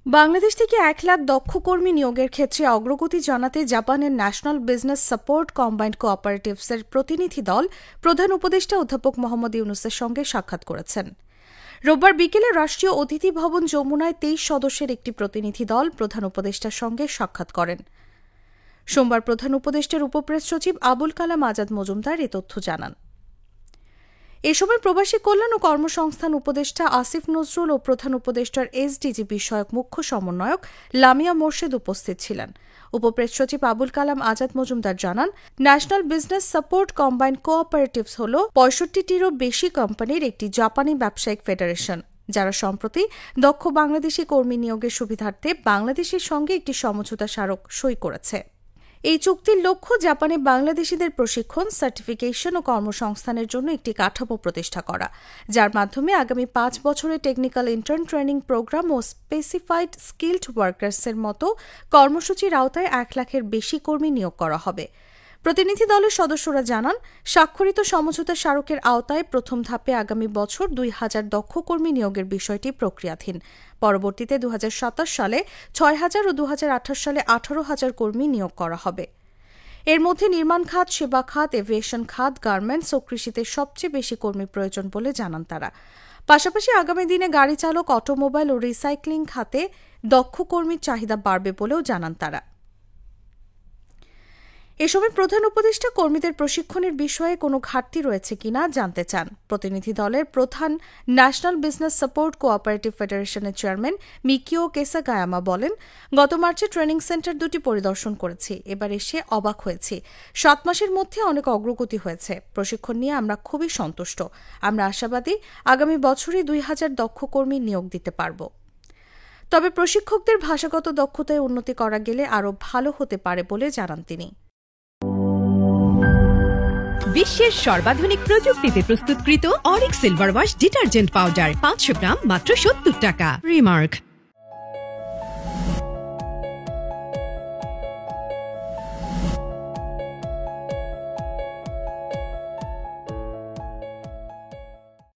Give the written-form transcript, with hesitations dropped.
বাংলাদেশ থেকে ১ লাখ দক্ষ কর্মী নিয়োগের ক্ষেত্রে অগ্রগতি জানাতে জাপানের ন্যাশনাল বিজনেস সাপোর্ট কম্বাইন্ড কোঅপারেটিভসের প্রতিনিধি দল প্রধান উপদেষ্টা অধ্যাপক মোহাম্মদ ইউনূসের সঙ্গে সাক্ষাৎ করেছেন। রোববার বিকেলে রাষ্ট্রীয় অতিথি ভবন যমুনায় ২৩ সদস্যের একটি প্রতিনিধি দল প্রধান উপদেষ্টার সঙ্গে সাক্ষাৎ করেন। সোমবার প্রধান উপদেষ্টার উপপ্রেস সচিব আবুল কালাম আজাদ মজুমদার এ তথ্য জানান। এ সময় প্রবাসী কল্যাণ ও কর্মসংস্থান উপদেষ্টা আসিফ নজরুল ও প্রধান উপদেষ্টার এসডিজি বিষয়ক মুখ্য সমন্বয়ক লামিয়া মোর্শেদ উপস্থিত ছিলেন। উপপ্রেস সচিব আবুল কালাম আজাদ মজুমদার জানান, national business support combined cooperatives হল ৬৫টিরও বেশি কোম্পানির একটি জাপানি ব্যবসায়িক ফেডারেশন, যারা সম্প্রতি দক্ষ বাংলাদেশি কর্মী নিয়োগের সুবিধার্থে বাংলাদেশের সঙ্গে একটি সমঝোতা স্মারক সই করেছে। এই চুক্তির লক্ষ্য জাপানে বাংলাদেশিদের প্রশিক্ষণ, সার্টিফিকেশন ও কর্মসংস্থানের জন্য একটি কাঠামো প্রতিষ্ঠা করা, যার মাধ্যমে আগামী ৫ বছরে টেকনিক্যাল ইন্টার্ন ট্রেনিং প্রোগ্রাম ও স্পেসিফাইড স্কিলড ওয়ার্কার্সের মতো কর্মসূচির আওতায় ১ লাখের বেশি কর্মী নিয়োগ করা হবে। প্রতিনিধি দলের সদস্যরা জানান, স্বাক্ষরিত সমঝোতা স্মারকের আওতায় প্রথম ধাপে আগামী বছর ২,০০০ দক্ষ কর্মী নিয়োগের বিষয়টি প্রক্রিয়াধীন। পরবর্তীতে ২০২৭ সালে ৬,০০০ ও ২০২৮ সালে ১৮,০০০ কর্মী নিয়োগ করা হবে। এর মধ্যে নির্মাণ খাত, সেবা খাত, এভিয়েশন খাত, গার্মেন্টস ও কৃষিতে সবচেয়ে বেশি কর্মী প্রয়োজন বলে জানান তারা। পাশাপাশি আগামী দিনে গাড়ি চালক, অটোমোবাইল ও রিসাইক্লিং খাতে দক্ষ কর্মীর চাহিদা বাড়বে বলেও জানান তারা। এ সময় প্রধান উপদেষ্টা কর্মীদের প্রশিক্ষণের বিষয়ে কোনো ঘাটতি রয়েছে কিনা জানতে চান। প্রতিনিধি দলের প্রধান ন্যাশনাল বিজনেস সাপোর্ট কোঅপারেটিভ ফেডারেশনের চেয়ারম্যান মিকিও কেসাগায়ামা বলেন, গত মার্চে ট্রেনিং সেন্টার দুটি পরিদর্শন করেছি। এবার এসে অবাক হয়েছি। ৭ মাসের মধ্যে অনেক অগ্রগতি হয়েছে। প্রশিক্ষণ নিয়ে আমরা খুবই সন্তুষ্ট। আমরা আশাবাদী আগামী বছরই ২,০০০ দক্ষ কর্মী নিয়োগ দিতে পারব। তবে প্রশিক্ষকদের ভাষাগত দক্ষতায় উন্নতি করা গেলে আরও ভালো হতে পারে বলে জানান তিনি। বিশ্বের সর্বাধুনিক প্রযুক্তিতে প্রস্তুতকৃত Arik silver wash detergent powder ৫০০ গ্রাম মাত্র ৭০ টাকা। রিমার্ক।